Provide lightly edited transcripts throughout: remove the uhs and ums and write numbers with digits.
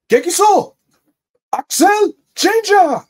Gekisou Sentai.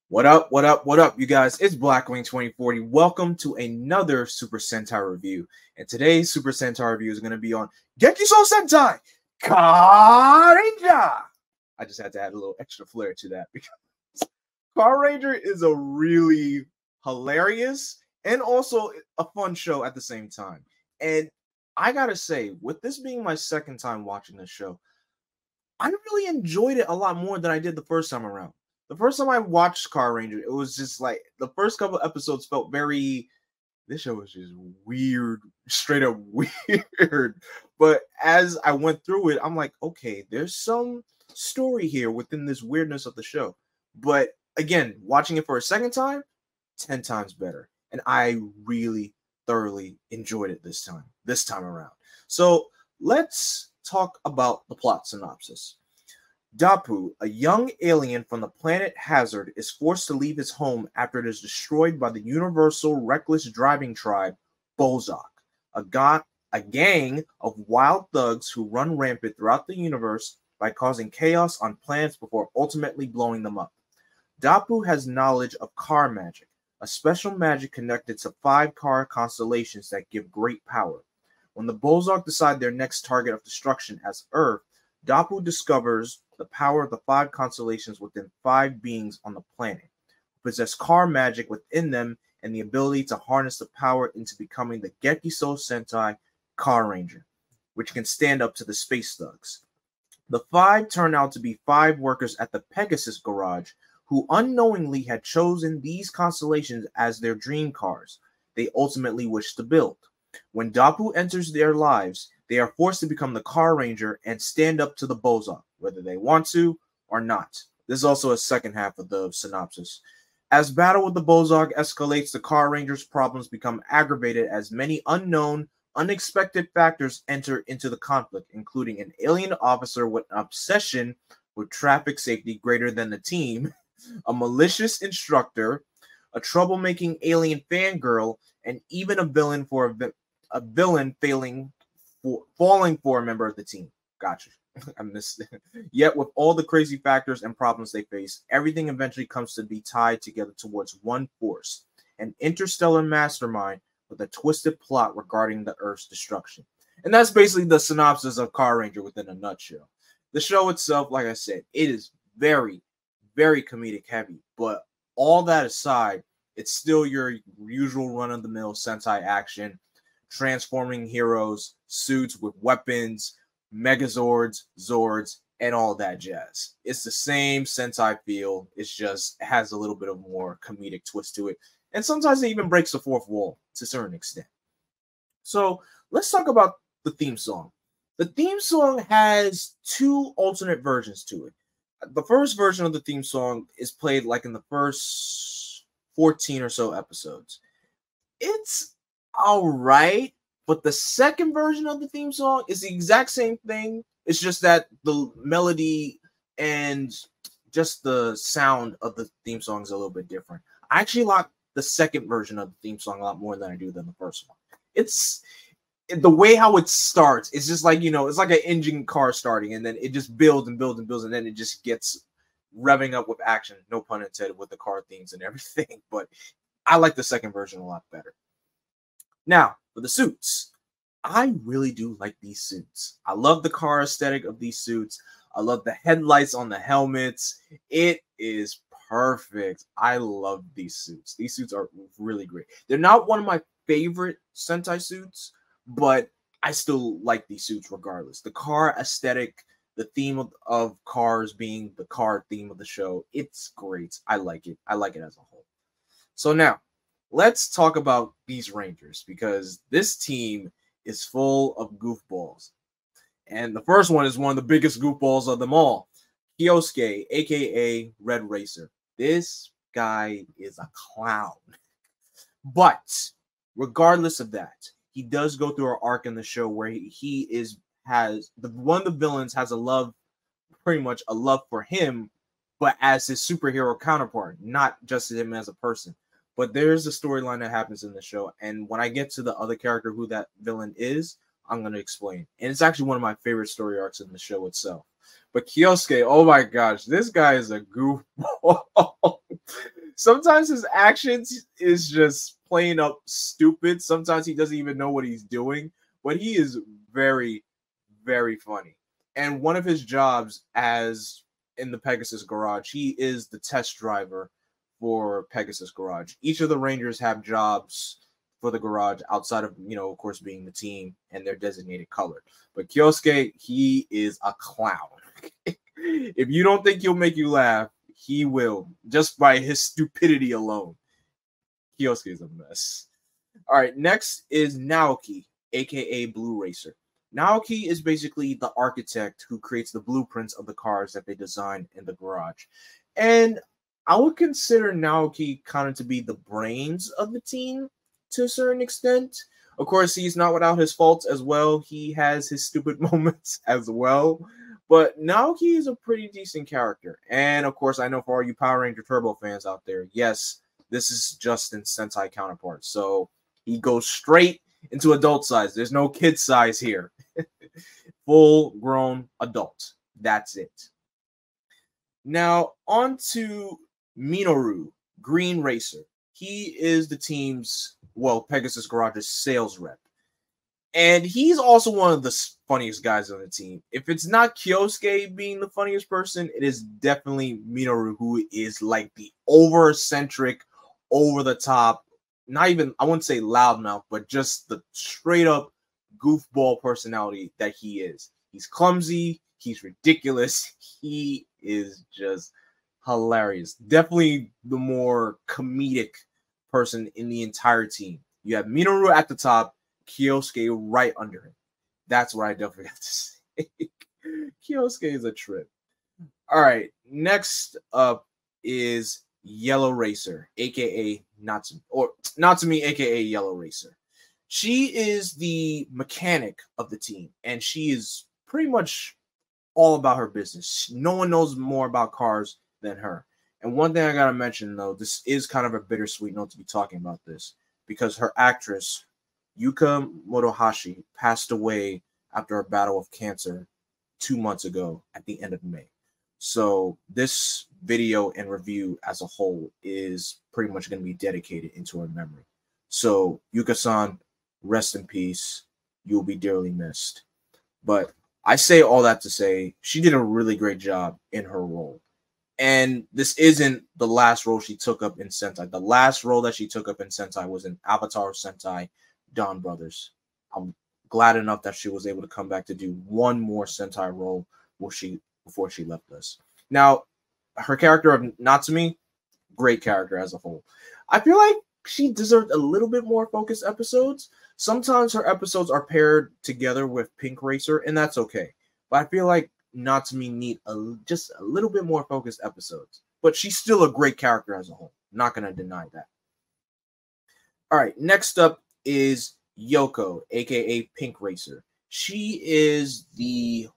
What up, what up, what up, you guys? It's Blackwing2040. Welcome to another Super Sentai review. And today's Super Sentai review is going to be on Gekisou Sentai Carranger. I just had to add a little extra flair to that because Carranger is a really hilarious and also a fun show at the same time. And I gotta say, with this being my second time watching this show, I really enjoyed it a lot more than I did the first time around. The first time I watched Carranger, it was just like the first couple episodes felt very. This show was just weird, straight up weird. But as I went through it, I'm like, okay, there's some story here within this weirdness of the show. But again, watching it for a second time, 10 times better. And I really thoroughly enjoyed it this time around. So let's talk about the plot synopsis. Dapu, a young alien from the planet Hazard, is forced to leave his home after it is destroyed by the universal reckless driving tribe, Bozok, a gang of wild thugs who run rampant throughout the universe by causing chaos on planets before ultimately blowing them up. Dapu has knowledge of car magic, a special magic connected to 5 car constellations that give great power. When the Bozok decide their next target of destruction as Earth, Dapu discovers the power of the 5 constellations within 5 beings on the planet, who possess car magic within them and the ability to harness the power into becoming the Gekisou Sentai Carranger, which can stand up to the space thugs. The 5 turn out to be 5 workers at the Pegasus garage who unknowingly had chosen these constellations as their dream cars they ultimately wish to build. When Dapu enters their lives, they are forced to become the Carranger and stand up to the Bozok, whether they want to or not. This is also a second half of the synopsis. As battle with the Bozok escalates, the Carranger's problems become aggravated as many unknown, unexpected factors enter into the conflict, including an alien officer with an obsession with traffic safety greater than the team, a malicious instructor, a troublemaking alien fangirl, and even a villain falling for a member of the team. Gotcha. I missed it. Yet with all the crazy factors and problems they face, everything eventually comes to be tied together towards one force, an interstellar mastermind with a twisted plot regarding the Earth's destruction. And that's basically the synopsis of Carranger within a nutshell. The show itself, like I said, it is very, very comedic heavy, but all that aside, it's still your usual run-of-the-mill Sentai action, transforming heroes, suits with weapons, Megazords, Zords, and all that jazz. It's the same Sentai feel. It just has a little bit of more comedic twist to it. And sometimes it even breaks the fourth wall to a certain extent. So let's talk about the theme song. The theme song has 2 alternate versions to it. The first version of the theme song is played like in the first 14 or so episodes. It's all right, but the second version of the theme song is the exact same thing. It's just that the melody and just the sound of the theme song is a little bit different. I actually like the second version of the theme song a lot more than I do than the first one. It's the way how it starts. It's just like, it's like an engine car starting, and then it just builds and builds and builds, and then it just gets revving up with action. No pun intended with the car themes and everything, but I like the second version a lot better. Now, for the suits, I really do like these suits. I love the car aesthetic of these suits. I love the headlights on the helmets. It is perfect. I love these suits. These suits are really great. They're not one of my favorite Sentai suits, but I still like these suits regardless. The car aesthetic, the theme of cars being the car theme of the show, it's great. I like it. I like it as a whole. So now, let's talk about these Rangers, because this team is full of goofballs. And the first one is one of the biggest goofballs of them all. Kyosuke, aka Red Racer. This guy is a clown. But regardless of that, he does go through an arc in the show where one of the villains has pretty much a love for him, but as his superhero counterpart, not just him as a person. But there's a storyline that happens in the show, and when I get to the other character who that villain is, I'm going to explain. And it's actually one of my favorite story arcs in the show itself. But Kyosuke, oh my gosh, this guy is a goofball. Sometimes his actions is just plain up stupid. Sometimes he doesn't even know what he's doing, but he is very, very funny. And one of his jobs as in the Pegasus Garage, he is the test driver for Pegasus Garage. Each of the Rangers have jobs for the garage outside of, of course, being the team and their designated color. But Kyosuke, he is a clown. If you don't think he'll make you laugh, he will, just by his stupidity alone. Kyosuke is a mess. All right, next is Naoki, aka Blue Racer. Naoki is basically the architect who creates the blueprints of the cars that they design in the garage. And I would consider Naoki kind of to be the brains of the team to a certain extent. Of course, he's not without his faults as well. He has his stupid moments as well. But Naoki is a pretty decent character. And of course, I know for all you Power Ranger Turbo fans out there, yes, this is Justin's Sentai counterpart. So he goes straight into adult size. There's no kid size here. Full-grown adult. That's it. Now, on to Minoru, Green Racer. He is the team's, Pegasus Garage's sales rep. And he's also one of the funniest guys on the team. If it's not Kyosuke being the funniest person, it is definitely Minoru, who is like the over-eccentric, over-the-top, not even, I wouldn't say loudmouth, but just the straight-up goofball personality that he is. He's clumsy. He's ridiculous. He is just hilarious. Definitely the more comedic person in the entire team. You have Minoru at the top, Kyosuke right under him. That's what I definitely have to say. Kyosuke is a trip. All right, next up is Yellow Racer, aka Natsumi, aka Yellow Racer. She is the mechanic of the team, and she is pretty much all about her business. No one knows more about cars than her. And one thing I gotta mention, though, this is kind of a bittersweet note to be talking about this, because her actress, Yuka Motohashi, passed away after a battle of cancer 2 months ago at the end of May. So this video and review as a whole is pretty much going to be dedicated into her memory. So Yuka-san, rest in peace. You'll be dearly missed. But I say all that to say she did a really great job in her role. And this isn't the last role she took up in Sentai. The last role that she took up in Sentai was in Avatar Sentai Dawn Brothers. I'm glad enough that she was able to come back to do one more Sentai role before she left us. Now, her character of Natsumi, great character as a whole. I feel like she deserved a little bit more focused episodes. Sometimes her episodes are paired together with Pink Racer, and that's okay. But I feel like Natsumi need just a little bit more focused episodes. But she's still a great character as a whole. Not going to deny that. All right, next up is Yoko, aka Pink Racer. She is the,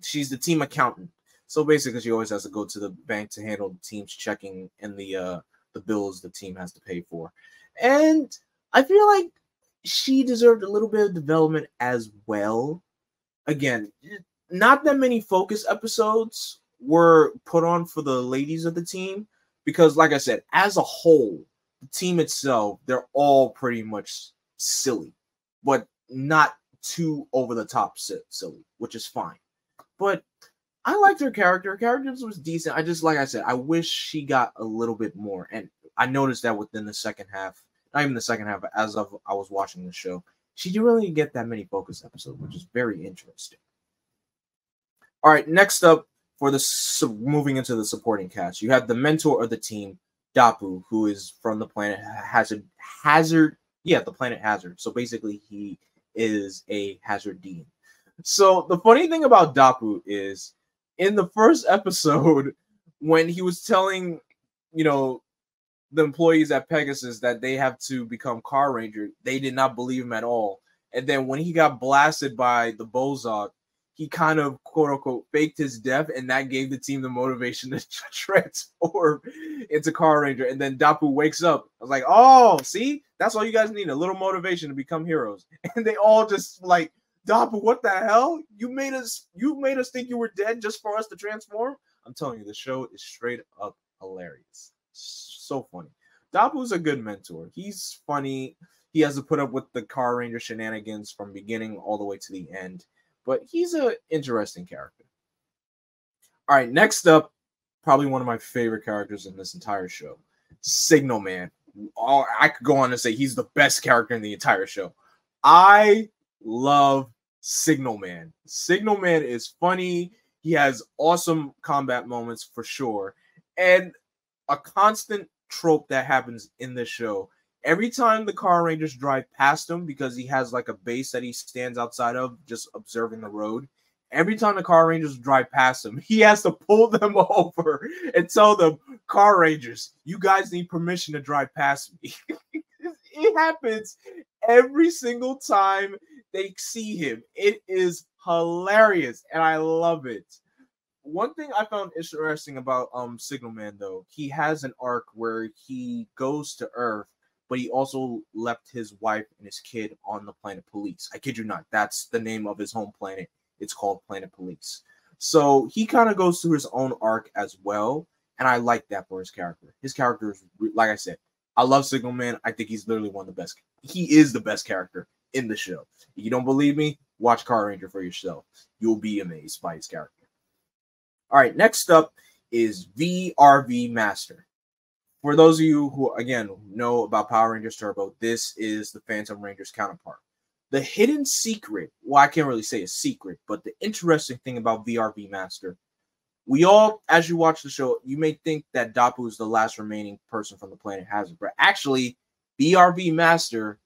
she's the team accountant. So basically, she always has to go to the bank to handle the team's checking and the bills the team has to pay for. And I feel like she deserved a little bit of development as well. Again, not that many focus episodes were put on for the ladies of the team because, like I said, as a whole, the team itself, they're all pretty much silly, but not too over the top silly, which is fine. But I liked her character. Her character was decent. I just, like I said, I wish she got a little bit more. And I noticed that within the second half, not even the second half, but as I was watching the show, she didn't really get that many focus episodes, which is very interesting. All right, next up for the moving into the supporting cast, you have the mentor of the team, Dapu, who is from the planet Hazard. Yeah, the planet Hazard. So basically, he is a Hazardian. So the funny thing about Dapu is, in the first episode, when he was telling, the employees at Pegasus that they have to become Car Ranger, they did not believe him at all. And then when he got blasted by the Bozok, he kind of, quote unquote, faked his death, and that gave the team the motivation to transform into Car Ranger. And then Dapu wakes up. I was like, oh, see? That's all you guys need, a little motivation to become heroes. And they all just, Dapu, what the hell? You made us think you were dead just for us to transform? I'm telling you, the show is straight up hilarious. So funny. Dapu's a good mentor. He's funny. He has to put up with the Carranger shenanigans from beginning all the way to the end. But he's an interesting character. All right, next up, probably one of my favorite characters in this entire show, Signal Man. I could go on to say he's the best character in the entire show. I love Signal Man. Signal Man is funny. He has awesome combat moments for sure. And a constant trope that happens in this show. Every time the Carrangers drive past him, because he has like a base that he stands outside of, just observing the road. Every time the Carrangers drive past him, he has to pull them over and tell them, Carrangers, you guys need permission to drive past me. It happens every single time they see him. It is hilarious, and I love it. One thing I found interesting about Signal Man, though, he has an arc where he goes to Earth, but he also left his wife and his kid on the planet Police. I kid you not. That's the name of his home planet. It's called Planet Police. So he kind of goes through his own arc as well, and I like that for his character. His character is, like I said, I love Signal Man. I think he's literally one of the best. He is the best character in the show. If you don't believe me, watch Carranger for yourself. You'll be amazed by his character. All right, next up is VRM Master. For those of you who, again, know about Power Rangers Turbo, this is the Phantom Rangers counterpart. The hidden secret, well, I can't really say a secret, but the interesting thing about VRM Master, we all, as you watch the show, you may think that Dapu is the last remaining person from the planet Hazard, but actually, VRM Master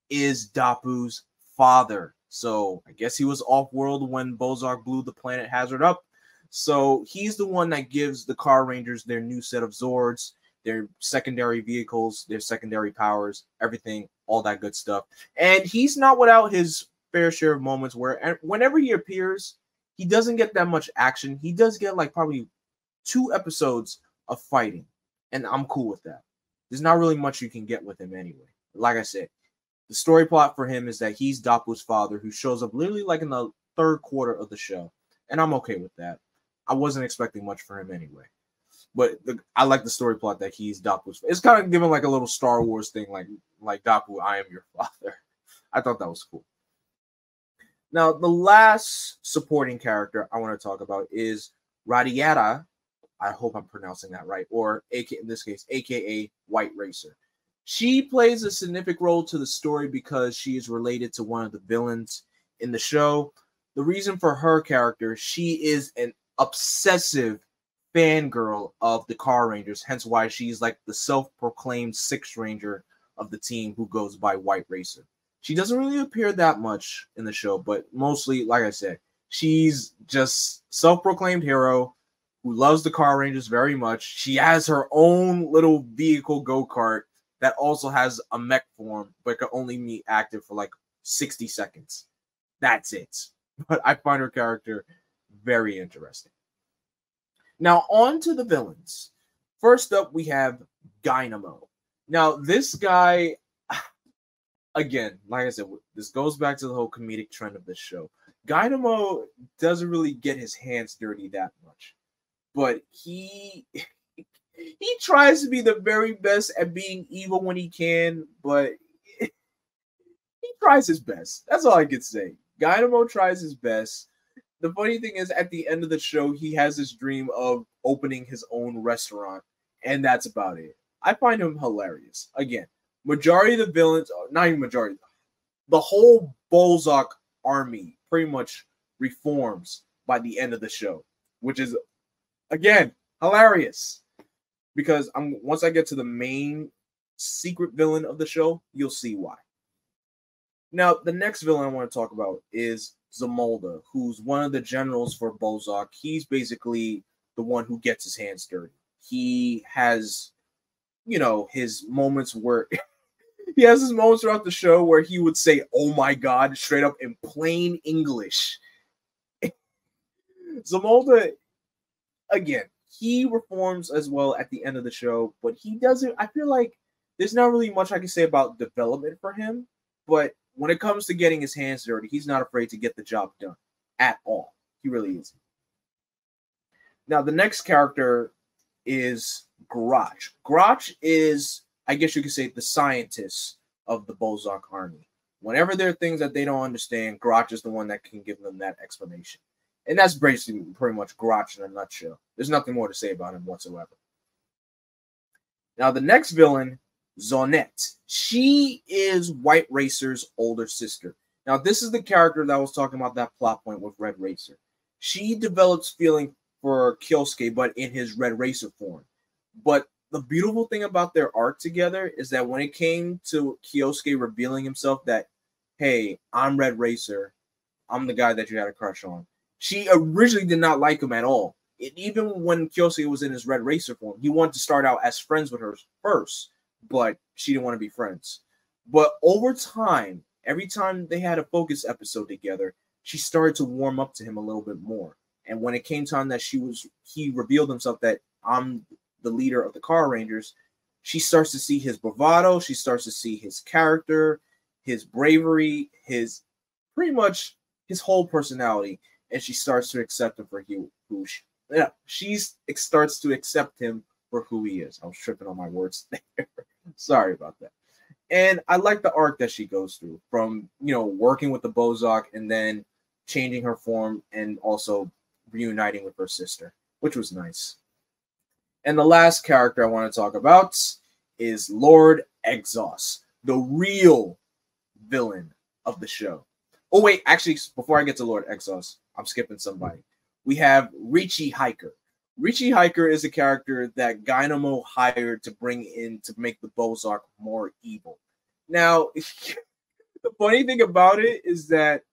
is Dapu's father. So I guess he was off-world when Bozark blew the planet Hazard up. So he's the one that gives the Carrangers their new set of Zords, their secondary vehicles, their secondary powers, everything, all that good stuff. And he's not without his fair share of moments where whenever he appears, he doesn't get that much action. He does get like probably 2 episodes of fighting, and I'm cool with that. There's not really much you can get with him anyway. Like I said, the story plot for him is that he's Dapu's father who shows up literally like in the 3rd quarter of the show, and I'm okay with that. I wasn't expecting much for him anyway. But I like the story plot that he's Dapu's. It's kind of given like a little Star Wars thing, like Dapu, I am your father. I thought that was cool. Now, the last supporting character I want to talk about is Radiata. I hope I'm pronouncing that right, or in this case, aka White Racer. She plays a significant role to the story because she is related to one of the villains in the show. The reason for her character, she is an obsessive fangirl of the Carrangers, hence why she's like the self-proclaimed 6th Ranger of the team who goes by White Racer. She doesn't really appear that much in the show, but mostly, like I said, she's just self-proclaimed hero who loves the Carrangers very much. She has her own little vehicle go-kart that also has a mech form, but can only be active for like 60 seconds. That's it. But I find her character very interesting. Now, on to the villains. First up, we have Dynamo. Now, this guy, again, like I said, this goes back to the whole comedic trend of this show. Dynamo doesn't really get his hands dirty that much, but he tries to be the very best at being evil when he can, but he tries his best. That's all I can say. Dynamo tries his best. The funny thing is, at the end of the show, he has this dream of opening his own restaurant, and that's about it. I find him hilarious. Again, majority of the villains, not even majority, the whole Bozark army pretty much reforms by the end of the show, which is, again, hilarious. Because once I get to the main secret villain of the show, you'll see why. Now, the next villain I want to talk about is Zamala, who's one of the generals for Bozark. He's basically the one who gets his hands dirty. He has, his moments where he has his moments throughout the show where he would say, "Oh my God," straight up in plain English. Zamala, again, he reforms as well at the end of the show, but he doesn't. I feel like there's not really much I can say about development for him, but when it comes to getting his hands dirty, he's not afraid to get the job done at all. He really isn't. Now, the next character is Grot. Grot is, I guess you could say, the scientist of the Bozark army. Whenever there are things that they don't understand, Grot is the one that can give them that explanation. And that's basically pretty much Grot in a nutshell. There's nothing more to say about him whatsoever. Now, the next villain, Zonet. She is White Racer's older sister. Now, this is the character that I was talking about, that plot point with Red Racer. She develops feeling for Kyosuke, but in his Red Racer form. But the beautiful thing about their art together is that when it came to Kyosuke revealing himself that, hey, I'm Red Racer, I'm the guy that you had a crush on, she originally did not like him at all. Even when Kyosuke was in his Red Racer form, he wanted to start out as friends with her first, but she didn't want to be friends. But over time, every time they had a focus episode together, she started to warm up to him a little bit more. And when it came time that he revealed himself that I'm the leader of the Carrangers, she starts to see his bravado, she starts to see his character, his bravery, his pretty much his whole personality, and she starts to accept him for she starts to accept him for who he is. I was tripping on my words there. Sorry about that. And I like the arc that she goes through from, working with the Bozark and then changing her form and also reuniting with her sister, which was nice. And the last character I want to talk about is Lord Exos, the real villain of the show. Oh, wait, actually, before I get to Lord Exos, I'm skipping somebody. We have Richi Hiker. Richi Hiker is a character that Dynamo hired to bring in to make the Bozark more evil. Now, the funny thing about it is that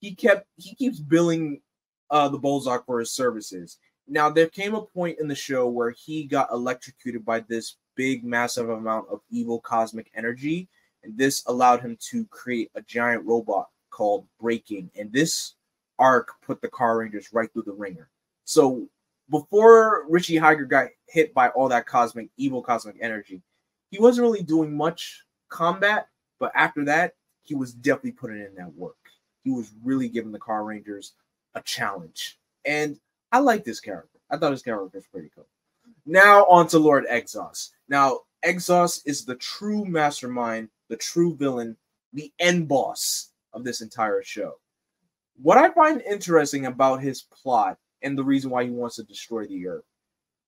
he keeps billing the Bozark for his services. Now, there came a point in the show where he got electrocuted by this big, massive amount of evil cosmic energy, and this allowed him to create a giant robot called Breaking, and this arc put the Carrangers right through the ringer. So before Richi Hiker got hit by all that evil cosmic energy, he wasn't really doing much combat, but after that, he was definitely putting in that work. He was really giving the Carrangers a challenge. And I like this character. I thought his character was pretty cool. Now on to Lord Exos. Now, Exos is the true mastermind, the true villain, the end boss of this entire show. What I find interesting about his plot and the reason why he wants to destroy the Earth,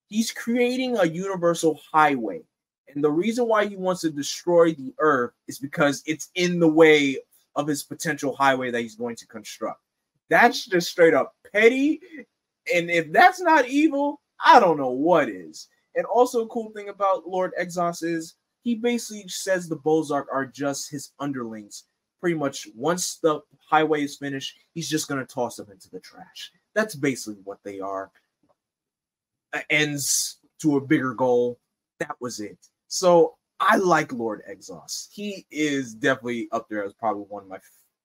he's creating a universal highway. And the reason why he wants to destroy the Earth is because it's in the way of his potential highway that he's going to construct. That's just straight up petty. And if that's not evil, I don't know what is. And also a cool thing about Lord Exos is he basically says the Bozark are just his underlings. Pretty much once the highway is finished, he's just going to toss them into the trash. That's basically what they are. Ends to a bigger goal. That was it. So I like Lord Exos. He is definitely up there as probably one of my,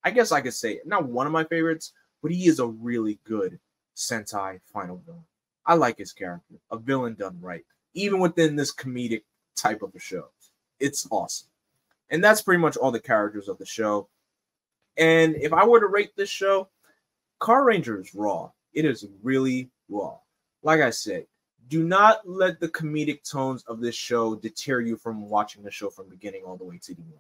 I guess I could say, not one of my favorites, but he is a really good Sentai final villain. I like his character. A villain done right. Even within this comedic type of a show. It's awesome. And that's pretty much all the characters of the show. And if I were to rate this show, Carranger is raw. It is really raw. Like I said, do not let the comedic tones of this show deter you from watching the show from beginning all the way to the end.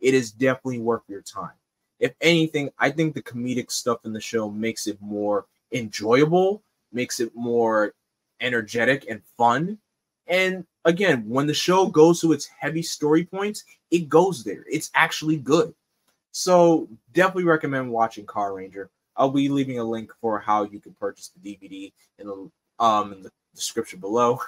It is definitely worth your time. If anything, I think the comedic stuff in the show makes it more enjoyable, makes it more energetic and fun. And again, when the show goes to its heavy story points, it goes there. It's actually good. So definitely recommend watching Carranger. I'll be leaving a link for how you can purchase the DVD in the description below.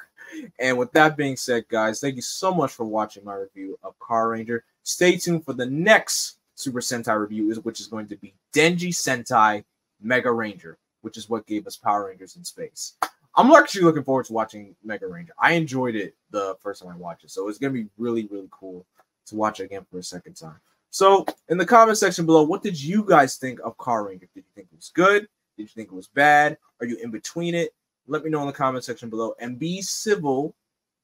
And with that being said, guys, thank you so much for watching my review of Carranger. Stay tuned for the next Super Sentai review, which is going to be Denji Sentai Mega Ranger, which is what gave us Power Rangers in space. I'm actually looking forward to watching Mega Ranger. I enjoyed it the first time I watched it, so it's going to be really, really cool to watch it again for a second time. So, in the comment section below, what did you guys think of Carranger? Did you think it was good? Did you think it was bad? Are you in between it? Let me know in the comment section below. And be civil,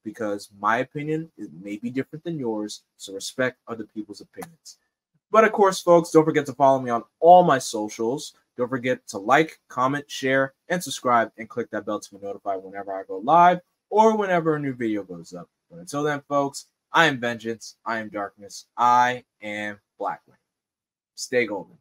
because my opinion may be different than yours, so respect other people's opinions. But of course, folks, don't forget to follow me on all my socials. Don't forget to like, comment, share, and subscribe, and click that bell to be notified whenever I go live or whenever a new video goes up. But until then, folks, I am Vengeance, I am Darkness, I am Blackwing. Stay golden.